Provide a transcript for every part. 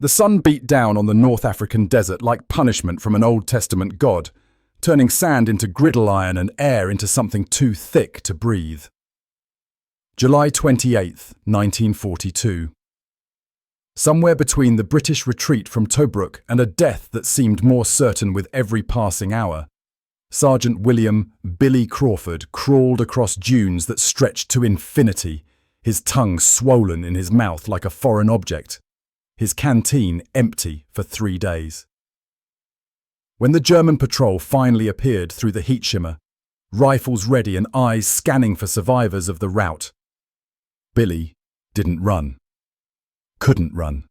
The sun beat down on the North African desert like punishment from an Old Testament god, turning sand into griddle iron and air into something too thick to breathe. July 28, 1942. Somewhere between the British retreat from Tobruk and a death that seemed more certain with every passing hour, Sergeant William "Billy" Crawford crawled across dunes that stretched to infinity, his tongue swollen in his mouth like a foreign object, his canteen empty for 3 days. When the German patrol finally appeared through the heat shimmer, rifles ready and eyes scanning for survivors of the rout, Billy didn't run. Couldn't run.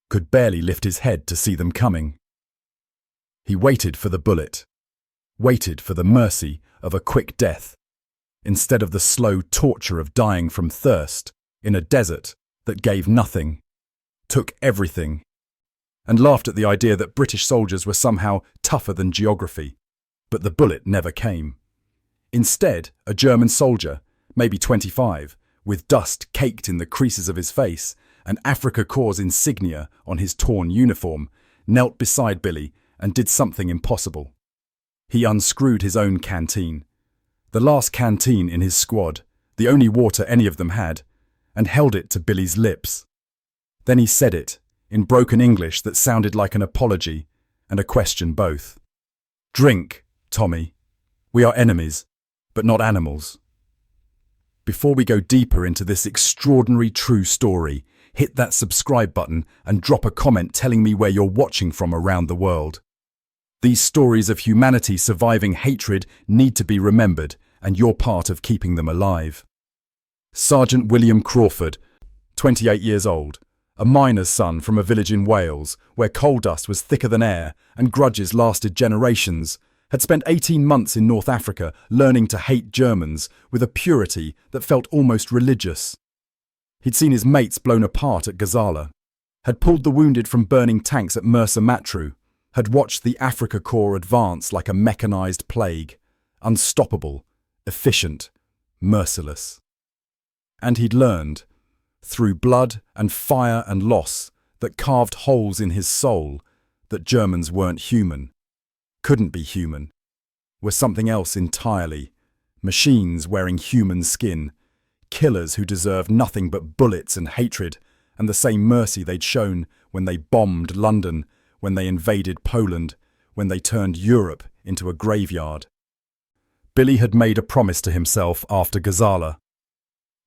Could barely lift his head to see them coming. He waited for the bullet, waited for the mercy of a quick death, instead of the slow torture of dying from thirst in a desert that gave nothing, took everything, and laughed at the idea that British soldiers were somehow tougher than geography. But the bullet never came. Instead, a German soldier, maybe 25, with dust caked in the creases of his face and Afrika Korps insignia on his torn uniform, knelt beside Billy and did something impossible. He unscrewed his own canteen, the last canteen in his squad, the only water any of them had, and held it to Billy's lips. Then he said it, in broken English that sounded like an apology and a question both. "Drink, Tommy. We are enemies, but not animals." Before we go deeper into this extraordinary true story, hit that subscribe button and drop a comment telling me where you're watching from around the world. These stories of humanity surviving hatred need to be remembered, and you're part of keeping them alive. Sergeant William Crawford, 28 years old, a miner's son from a village in Wales where coal dust was thicker than air and grudges lasted generations, had spent 18 months in North Africa learning to hate Germans with a purity that felt almost religious. He'd seen his mates blown apart at Gazala, had pulled the wounded from burning tanks at Mersa Matruh, had watched the Afrika Korps advance like a mechanized plague, unstoppable, efficient, merciless. And he'd learned, through blood and fire and loss that carved holes in his soul, that Germans weren't human, couldn't be human, were something else entirely, machines wearing human skin, killers who deserved nothing but bullets and hatred and the same mercy they'd shown when they bombed London, when they invaded Poland, when they turned Europe into a graveyard. Billy had made a promise to himself after Gazala.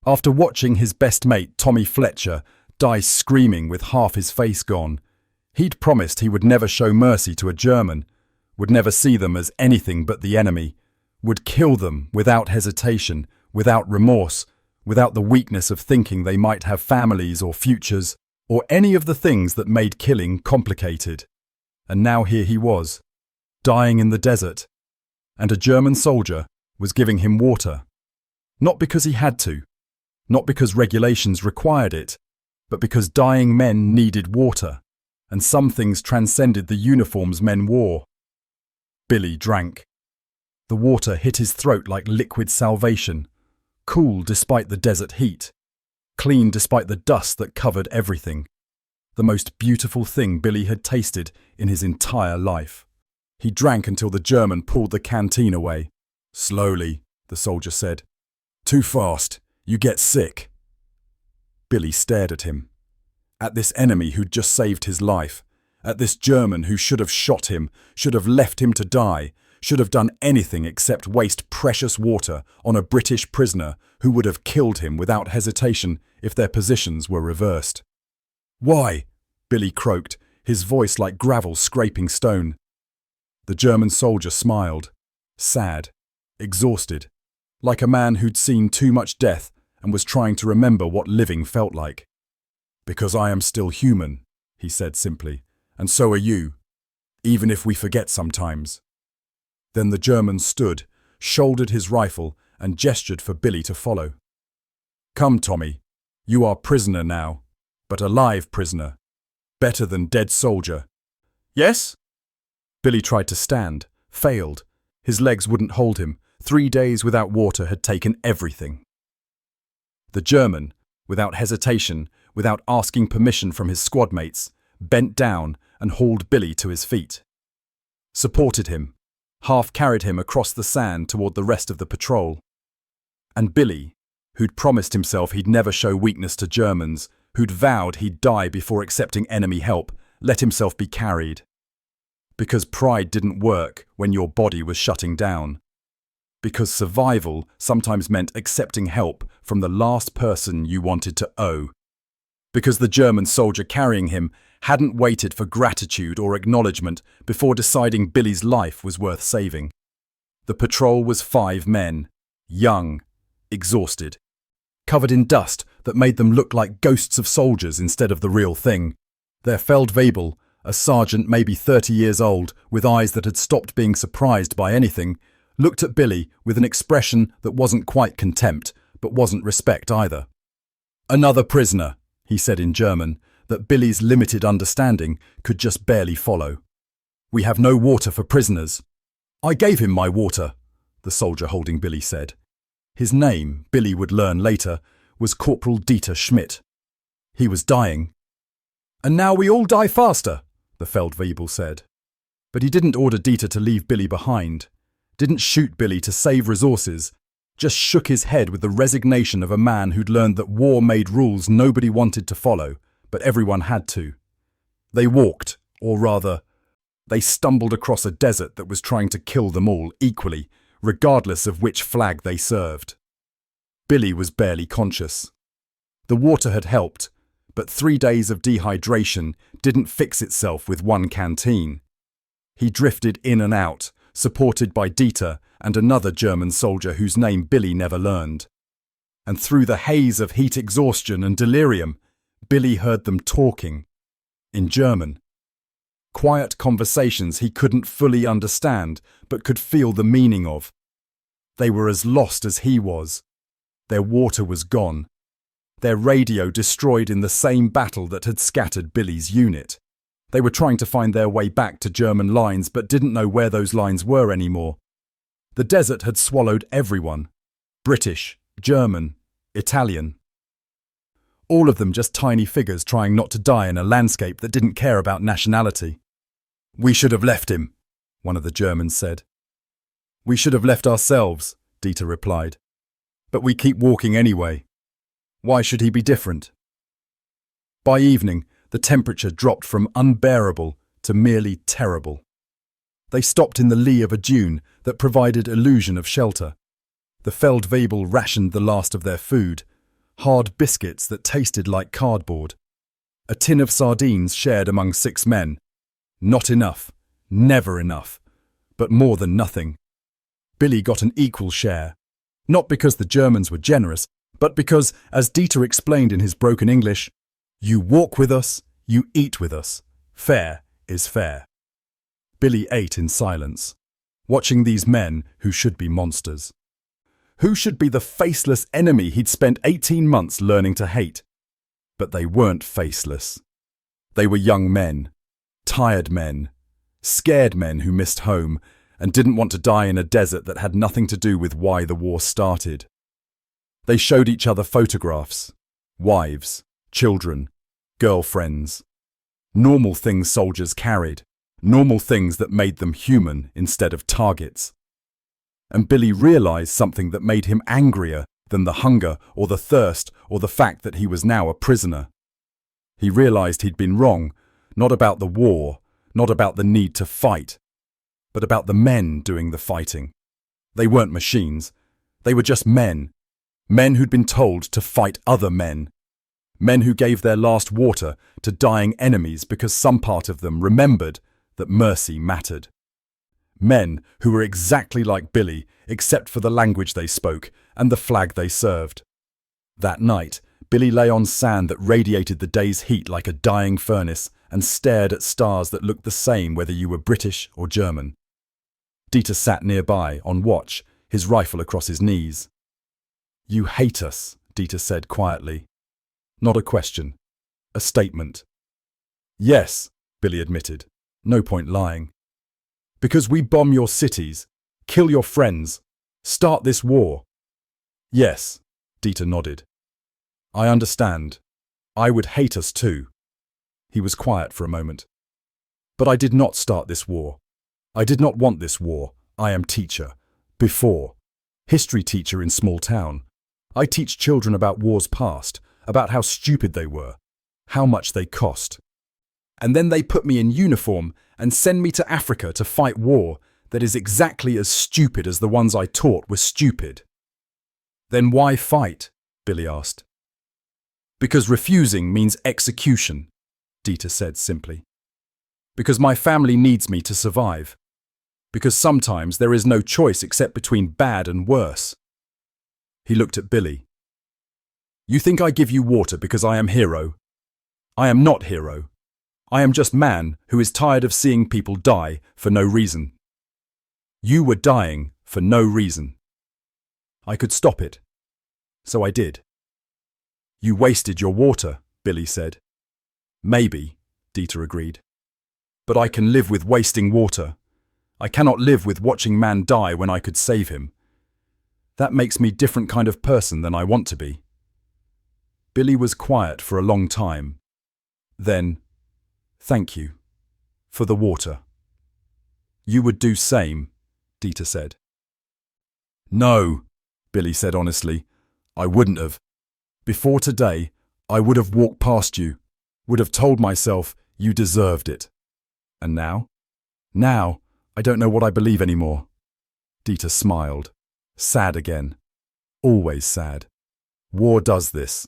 After watching his best mate, Tommy Fletcher, die screaming with half his face gone, he'd promised he would never show mercy to a German, would never see them as anything but the enemy, would kill them without hesitation, without remorse, without the weakness of thinking they might have families or futures, or any of the things that made killing complicated. And now here he was, dying in the desert, and a German soldier was giving him water. Not because he had to, not because regulations required it, but because dying men needed water, and some things transcended the uniforms men wore. Billy drank. The water hit his throat like liquid salvation, cool despite the desert heat, clean despite the dust that covered everything. The most beautiful thing Billy had tasted in his entire life. He drank until the German pulled the canteen away. "Slowly," the soldier said. "Too fast. You get sick." Billy stared at him. At this enemy who'd just saved his life. At this German who should have shot him, should have left him to die, should have done anything except waste precious water on a British prisoner who would have killed him without hesitation if their positions were reversed. "Why?" Billy croaked, his voice like gravel scraping stone. The German soldier smiled, sad, exhausted, like a man who'd seen too much death and was trying to remember what living felt like. "Because I am still human," he said simply, "and so are you, even if we forget sometimes." Then the German stood, shouldered his rifle, and gestured for Billy to follow. "Come, Tommy, you are prisoner now, but a live prisoner. Better than dead soldier." "Yes?" Billy tried to stand, failed. His legs wouldn't hold him. 3 days without water had taken everything. The German, without hesitation, without asking permission from his squad mates, bent down and hauled Billy to his feet. Supported him, half carried him across the sand toward the rest of the patrol. And Billy, who'd promised himself he'd never show weakness to Germans, who'd vowed he'd die before accepting enemy help, let himself be carried. Because pride didn't work when your body was shutting down. Because survival sometimes meant accepting help from the last person you wanted to owe. Because the German soldier carrying him hadn't waited for gratitude or acknowledgement before deciding Billy's life was worth saving. The patrol was 5 men, young, exhausted, covered in dust that made them look like ghosts of soldiers instead of the real thing. Their Feldwebel, a sergeant maybe 30 years old, with eyes that had stopped being surprised by anything, looked at Billy with an expression that wasn't quite contempt, but wasn't respect either. "Another prisoner," he said in German, that Billy's limited understanding could just barely follow. "We have no water for prisoners." "I gave him my water," the soldier holding Billy said. His name, Billy would learn later, was Corporal Dieter Schmidt. He was dying. "And now we all die faster," the Feldwebel said. But he didn't order Dieter to leave Billy behind, didn't shoot Billy to save resources, just shook his head with the resignation of a man who'd learned that war made rules nobody wanted to follow, but everyone had to. They walked, or rather, they stumbled across a desert that was trying to kill them all equally, regardless of which flag they served. Billy was barely conscious. The water had helped, but 3 days of dehydration didn't fix itself with one canteen. He drifted in and out, supported by Dieter and another German soldier whose name Billy never learned. And through the haze of heat exhaustion and delirium, Billy heard them talking, in German. Quiet conversations he couldn't fully understand, but could feel the meaning of. They were as lost as he was. Their water was gone. Their radio destroyed in the same battle that had scattered Billy's unit. They were trying to find their way back to German lines, but didn't know where those lines were anymore. The desert had swallowed everyone. British, German, Italian. All of them just tiny figures trying not to die in a landscape that didn't care about nationality. "We should have left him," one of the Germans said. "We should have left ourselves," Dieter replied. "But we keep walking anyway. Why should he be different?" By evening, the temperature dropped from unbearable to merely terrible. They stopped in the lee of a dune that provided illusion of shelter. The Feldwebel rationed the last of their food, hard biscuits that tasted like cardboard. A tin of sardines shared among 6 men. Not enough, never enough, but more than nothing. Billy got an equal share, not because the Germans were generous, but because, as Dieter explained in his broken English, "You walk with us, you eat with us. Fair is fair." Billy ate in silence, watching these men who should be monsters. Who should be the faceless enemy he'd spent 18 months learning to hate? But they weren't faceless. They were young men, tired men, scared men who missed home and didn't want to die in a desert that had nothing to do with why the war started. They showed each other photographs, wives, children, girlfriends. Normal things soldiers carried, normal things that made them human instead of targets. And Billy realized something that made him angrier than the hunger or the thirst or the fact that he was now a prisoner. He realized he'd been wrong, not about the war, not about the need to fight, but about the men doing the fighting. They weren't machines. They were just men. Men who'd been told to fight other men. Men who gave their last water to dying enemies because some part of them remembered that mercy mattered. Men who were exactly like Billy, except for the language they spoke and the flag they served. That night, Billy lay on sand that radiated the day's heat like a dying furnace and stared at stars that looked the same whether you were British or German. Dieter sat nearby, on watch, his rifle across his knees. "You hate us," Dieter said quietly. Not a question. A statement. "Yes," Billy admitted. No point lying. "Because we bomb your cities, kill your friends, start this war." "Yes," Dieter nodded. "I understand. I would hate us too. He was quiet for a moment. But I did not start this war. I did not want this war. I am teacher. Before. History teacher in small town. I teach children about wars past, about how stupid they were, how much they cost. And then they put me in uniform and send me to Africa to fight war that is exactly as stupid as the ones I taught were stupid. Then why fight? Billy asked. Because refusing means execution, Dieter said simply. Because my family needs me to survive. Because sometimes there is no choice except between bad and worse. He looked at Billy. You think I give you water because I am hero? I am not hero. I am just man who is tired of seeing people die for no reason. You were dying for no reason. I could stop it. So I did. You wasted your water, Billy said. Maybe, Dieter agreed. But I can live with wasting water. I cannot live with watching man die when I could save him. That makes me a different kind of person than I want to be. Billy was quiet for a long time. Then, thank you. For the water. You would do same, Dieter said. No, Billy said honestly. I wouldn't have. Before today, I would have walked past you, would have told myself you deserved it. And now? Now, I don't know what I believe anymore. Dieter smiled. Sad again. Always sad. War does this.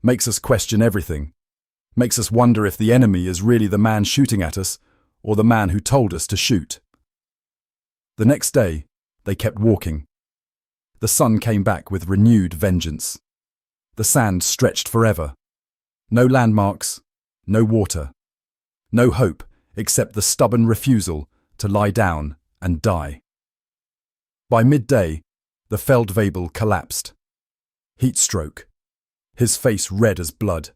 Makes us question everything. Makes us wonder if the enemy is really the man shooting at us or the man who told us to shoot. The next day, they kept walking. The sun came back with renewed vengeance. The sand stretched forever. No landmarks, no water. No hope except the stubborn refusal to lie down and die. By midday, the Feldwebel collapsed. Heat stroke. His face red as blood.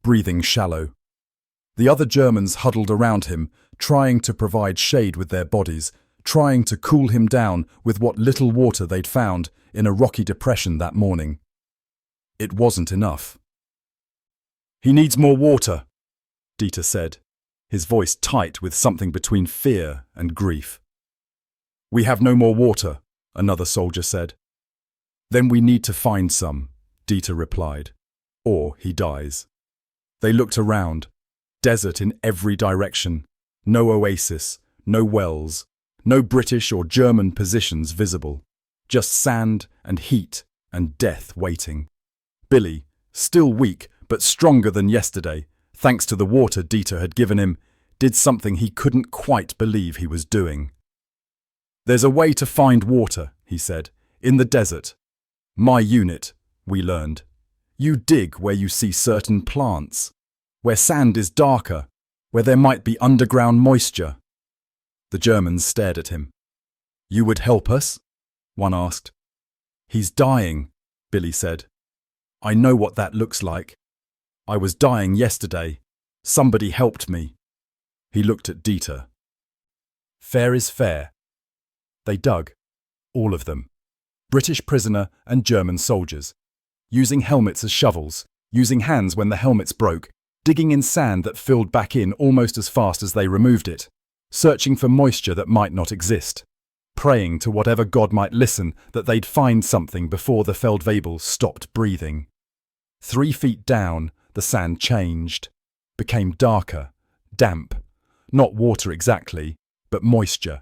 Breathing shallow. The other Germans huddled around him, trying to provide shade with their bodies, trying to cool him down with what little water they'd found in a rocky depression that morning. It wasn't enough. He needs more water, Dieter said, his voice tight with something between fear and grief. We have no more water, another soldier said. Then we need to find some, Dieter replied, or he dies. They looked around. Desert in every direction. No oasis, no wells, no British or German positions visible. Just sand and heat and death waiting. Billy, still weak but stronger than yesterday, thanks to the water Dieter had given him, did something he couldn't quite believe he was doing. There's a way to find water, he said, in the desert. My unit, we learned. You dig where you see certain plants, where sand is darker, where there might be underground moisture. The Germans stared at him. You would help us? One asked. He's dying, Billy said. I know what that looks like. I was dying yesterday. Somebody helped me. He looked at Dieter. Fair is fair. They dug. All of them. British prisoner and German soldiers. Using helmets as shovels, using hands when the helmets broke, digging in sand that filled back in almost as fast as they removed it, searching for moisture that might not exist, praying to whatever God might listen that they'd find something before the Feldwebel stopped breathing. 3 feet down, the sand changed, became darker, damp, not water exactly, but moisture,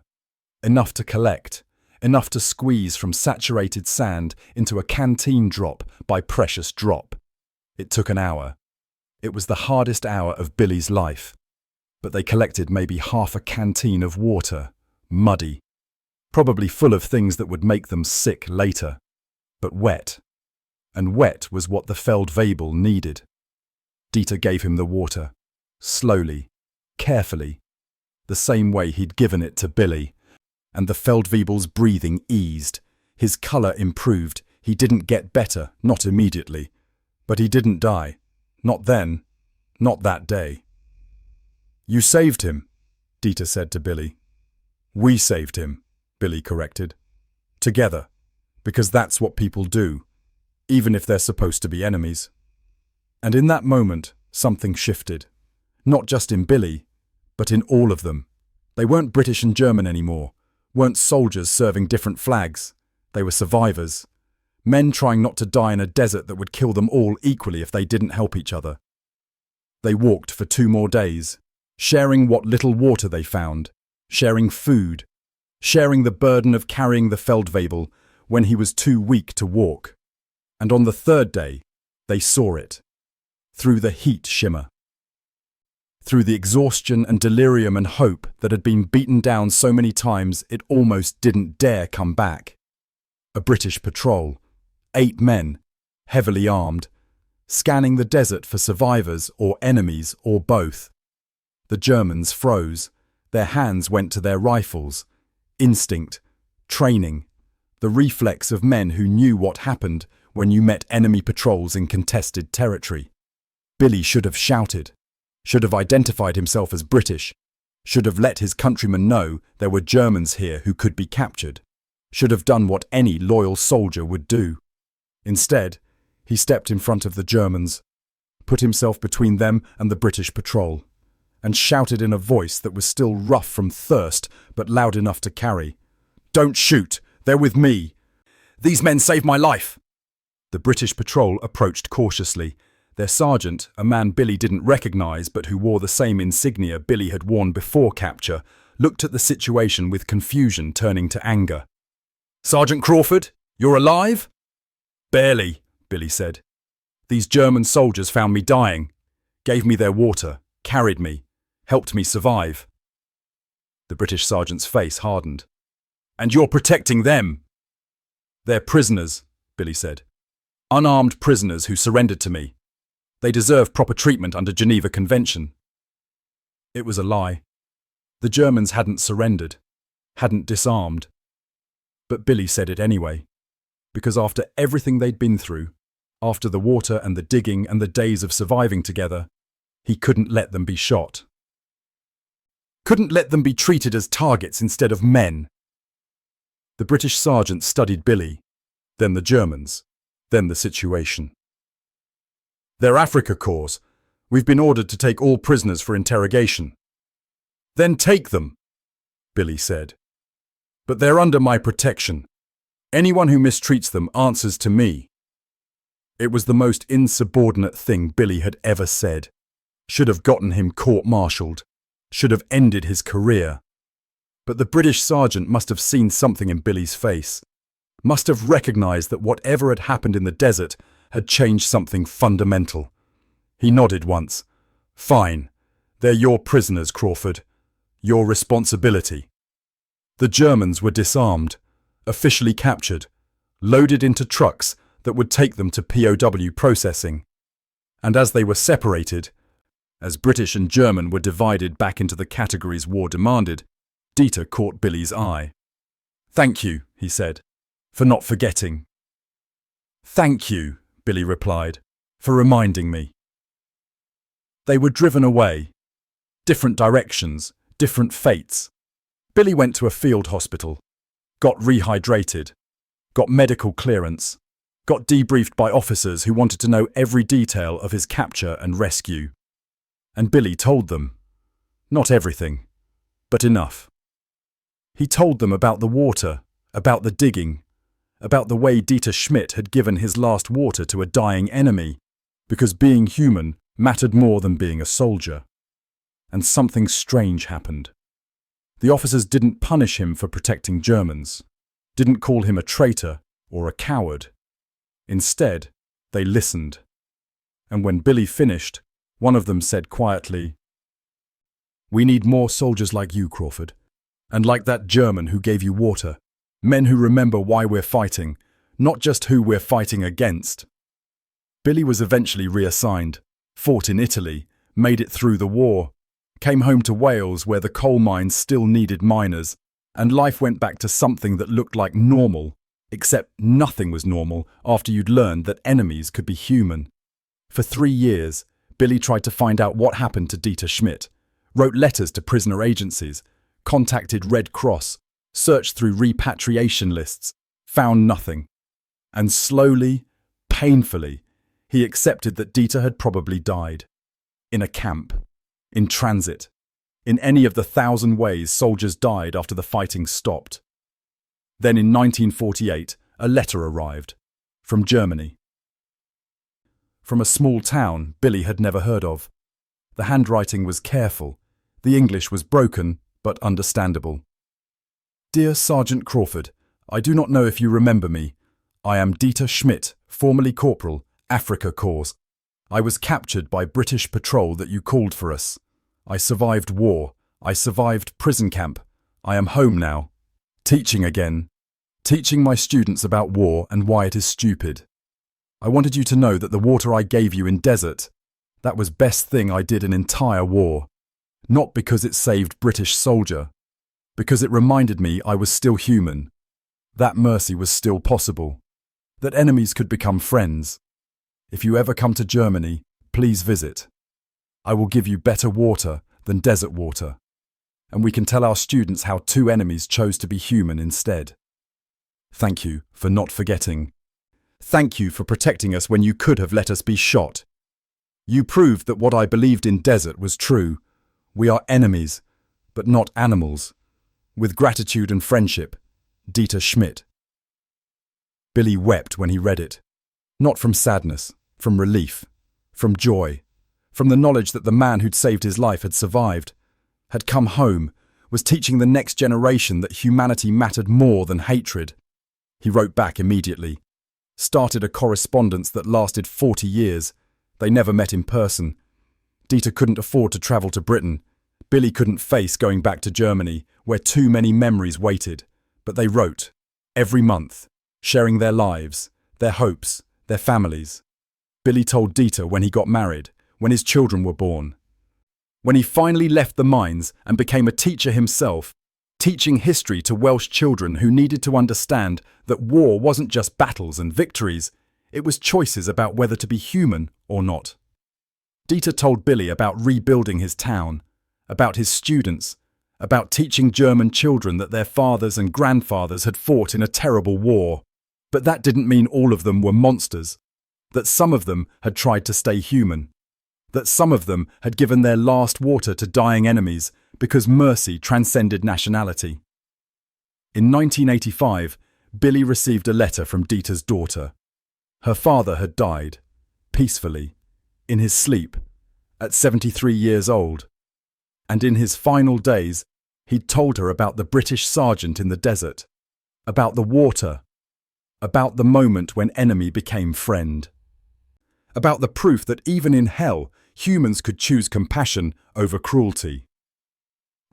enough to collect, enough to squeeze from saturated sand into a canteen drop by precious drop. It took an hour. It was the hardest hour of Billy's life. But they collected maybe half a canteen of water, muddy, probably full of things that would make them sick later, but wet. And wet was what the Feldwebel needed. Dieter gave him the water, slowly, carefully, the same way he'd given it to Billy. And the Feldwebel's breathing eased. His colour improved. He didn't get better, not immediately. But he didn't die. Not then. Not that day. You saved him, Dieter said to Billy. We saved him, Billy corrected. Together. Because that's what people do, even if they're supposed to be enemies. And in that moment, something shifted. Not just in Billy, but in all of them. They weren't British and German anymore, weren't soldiers serving different flags. They were survivors. Men trying not to die in a desert that would kill them all equally if they didn't help each other. They walked for 2 more days, sharing what little water they found, sharing food, sharing the burden of carrying the Feldwebel when he was too weak to walk. And on the 3rd day, they saw it. Through the heat shimmer. Through the exhaustion and delirium and hope that had been beaten down so many times it almost didn't dare come back. A British patrol, 8 men, heavily armed, scanning the desert for survivors or enemies or both. The Germans froze. Their hands went to their rifles. Instinct, training, the reflex of men who knew what happened when you met enemy patrols in contested territory. Billy should have shouted, should have identified himself as British, should have let his countrymen know there were Germans here who could be captured, should have done what any loyal soldier would do. Instead, he stepped in front of the Germans, put himself between them and the British patrol, and shouted in a voice that was still rough from thirst but loud enough to carry, "Don't shoot! They're with me! These men saved my life!" The British patrol approached cautiously. Their sergeant, a man Billy didn't recognise but who wore the same insignia Billy had worn before capture, looked at the situation with confusion turning to anger. "Sergeant Crawford, you're alive?" "Barely," Billy said. "These German soldiers found me dying, gave me their water, carried me, helped me survive." The British sergeant's face hardened. "And you're protecting them?" "They're prisoners," Billy said. "Unarmed prisoners who surrendered to me. They deserve proper treatment under Geneva Convention." It was a lie. The Germans hadn't surrendered, hadn't disarmed. But Billy said it anyway, because after everything they'd been through, after the water and the digging and the days of surviving together, he couldn't let them be shot. Couldn't let them be treated as targets instead of men. The British sergeant studied Billy, then the Germans, then the situation. "They're Afrika Korps. We've been ordered to take all prisoners for interrogation." "Then take them," Billy said. "But they're under my protection. Anyone who mistreats them answers to me." It was the most insubordinate thing Billy had ever said. Should have gotten him court-martialed. Should have ended his career. But the British sergeant must have seen something in Billy's face. Must have recognised that whatever had happened in the desert had changed something fundamental. He nodded once. "Fine. They're your prisoners, Crawford. Your responsibility." The Germans were disarmed, officially captured, loaded into trucks that would take them to POW processing. And as they were separated, as British and German were divided back into the categories war demanded, Dieter caught Billy's eye. "Thank you," he said, "for not forgetting." "Thank you," Billy replied, "for reminding me." They were driven away. Different directions, different fates. Billy went to a field hospital, got rehydrated, got medical clearance, got debriefed by officers who wanted to know every detail of his capture and rescue. And Billy told them. Not everything, but enough. He told them about the water, about the digging, about the way Dieter Schmidt had given his last water to a dying enemy, because being human mattered more than being a soldier. And something strange happened. The officers didn't punish him for protecting Germans, didn't call him a traitor or a coward. Instead, they listened. And when Billy finished, one of them said quietly, "We need more soldiers like you, Crawford, and like that German who gave you water. Men who remember why we're fighting, not just who we're fighting against." Billy was eventually reassigned, fought in Italy, made it through the war, came home to Wales where the coal mines still needed miners, and life went back to something that looked like normal, except nothing was normal after you'd learned that enemies could be human. For 3 years, Billy tried to find out what happened to Dieter Schmidt, wrote letters to prisoner agencies, contacted Red Cross, searched through repatriation lists, found nothing. And slowly, painfully, He accepted that Dieter had probably died. In a camp. In transit. In any of the 1,000 ways soldiers died after the fighting stopped. Then in 1948, a letter arrived. From Germany. From a small town Billy had never heard of. The handwriting was careful. The English was broken, but understandable. Dear Sergeant Crawford, I do not know if you remember me. I am Dieter Schmidt, formerly Corporal, Afrika Korps. I was captured by British patrol that you called for us. I survived war. I survived prison camp. I am home now. Teaching again. Teaching my students about war and why it is stupid. I wanted you to know that the water I gave you in desert, that was best thing I did in entire war. Not because it saved British soldier. Because it reminded me I was still human. That mercy was still possible. That enemies could become friends. If you ever come to Germany, please visit. I will give you better water than desert water. And we can tell our students how 2 enemies chose to be human instead. Thank you for not forgetting. Thank you for protecting us when you could have let us be shot. You proved that what I believed in desert was true. We are enemies, but not animals. With gratitude and friendship, Dieter Schmidt. Billy wept when he read it. Not from sadness, from relief, from joy, from the knowledge that the man who'd saved his life had survived, had come home, was teaching the next generation that humanity mattered more than hatred. He wrote back immediately. Started a correspondence that lasted 40 years. They never met in person. Dieter couldn't afford to travel to Britain. Billy couldn't face going back to Germany, where too many memories waited. But they wrote, every month, sharing their lives, their hopes, their families. Billy told Dieter when he got married, when his children were born. When he finally left the mines and became a teacher himself, teaching history to Welsh children who needed to understand that war wasn't just battles and victories, it was choices about whether to be human or not. Dieter told Billy about rebuilding his town, about his students, about teaching German children that their fathers and grandfathers had fought in a terrible war. But that didn't mean all of them were monsters, that some of them had tried to stay human, that some of them had given their last water to dying enemies because mercy transcended nationality. In 1985, Billy received a letter from Dieter's daughter. Her father had died, peacefully, in his sleep, at 73 years old. And in his final days, he'd told her about the British sergeant in the desert, about the water, about the moment when enemy became friend, about the proof that even in hell, humans could choose compassion over cruelty.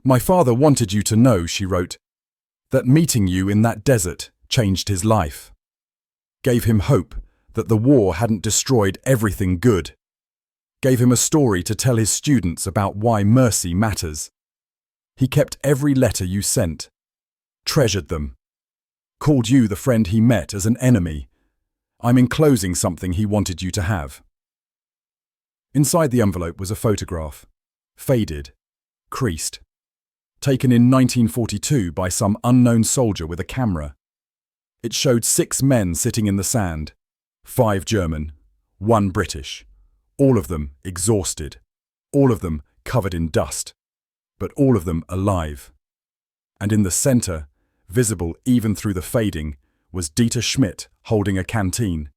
My father wanted you to know, she wrote, that meeting you in that desert changed his life, gave him hope that the war hadn't destroyed everything good, gave him a story to tell his students about why mercy matters. He kept every letter you sent, treasured them, called you the friend he met as an enemy. I'm enclosing something he wanted you to have. Inside the envelope was a photograph, faded, creased, taken in 1942 by some unknown soldier with a camera. It showed 6 men sitting in the sand, 5 German, 1 British, all of them exhausted, all of them covered in dust, but all of them alive. And in the center, visible even through the fading, was Dieter Schmidt holding a canteen,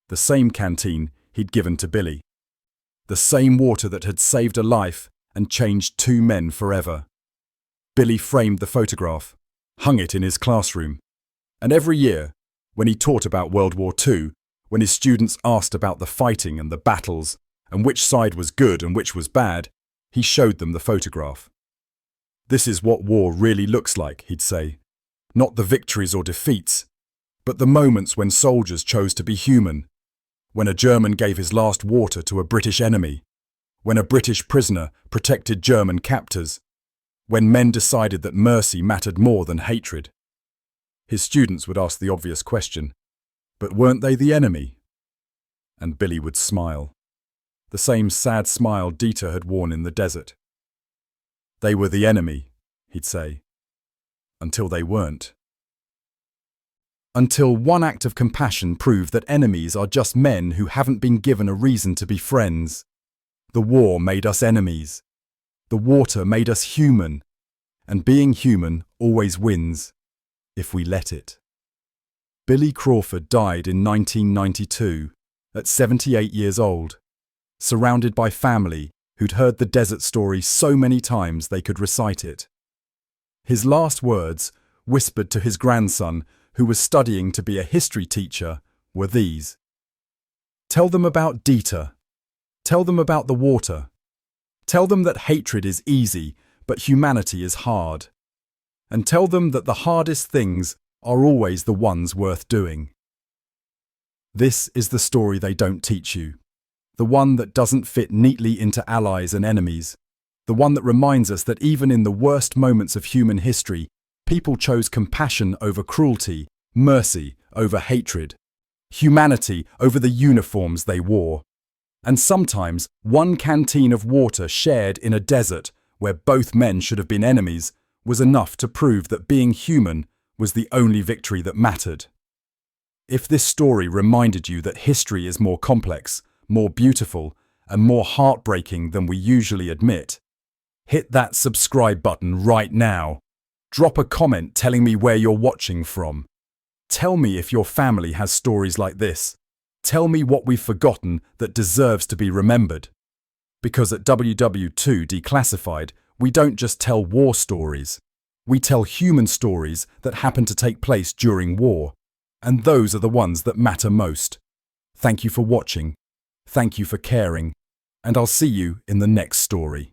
the same canteen he'd given to Billy, the same water that had saved a life and changed 2 men forever. Billy framed the photograph, hung it in his classroom, and every year, when he taught about World War II, when his students asked about the fighting and the battles, and which side was good and which was bad, he showed them the photograph. This is what war really looks like, he'd say. Not the victories or defeats, but the moments when soldiers chose to be human, when a German gave his last water to a British enemy, when a British prisoner protected German captors, when men decided that mercy mattered more than hatred. His students would ask the obvious question, but weren't they the enemy? And Billy would smile, the same sad smile Dieter had worn in the desert. They were the enemy, he'd say, until they weren't. Until one act of compassion proved that enemies are just men who haven't been given a reason to be friends. The war made us enemies. The water made us human. And being human always wins, if we let it. Billy Crawford died in 1992, at 78 years old, surrounded by family who'd heard the desert story so many times they could recite it. His last words, whispered to his grandson, who was studying to be a history teacher, were these: "Tell them about Dieter. Tell them about the water. Tell them that hatred is easy, but humanity is hard. And tell them that the hardest things are always the ones worth doing." This is the story they don't teach you. The one that doesn't fit neatly into allies and enemies. The one that reminds us that even in the worst moments of human history, people chose compassion over cruelty, mercy over hatred, humanity over the uniforms they wore. And sometimes one canteen of water shared in a desert where both men should have been enemies was enough to prove that being human was the only victory that mattered. If this story reminded you that history is more complex, more beautiful, and more heartbreaking than we usually admit, hit that subscribe button right now. Drop a comment telling me where you're watching from. Tell me if your family has stories like this. Tell me what we've forgotten that deserves to be remembered. Because at WW2 Declassified, we don't just tell war stories. We tell human stories that happen to take place during war. And those are the ones that matter most. Thank you for watching. Thank you for caring. And I'll see you in the next story.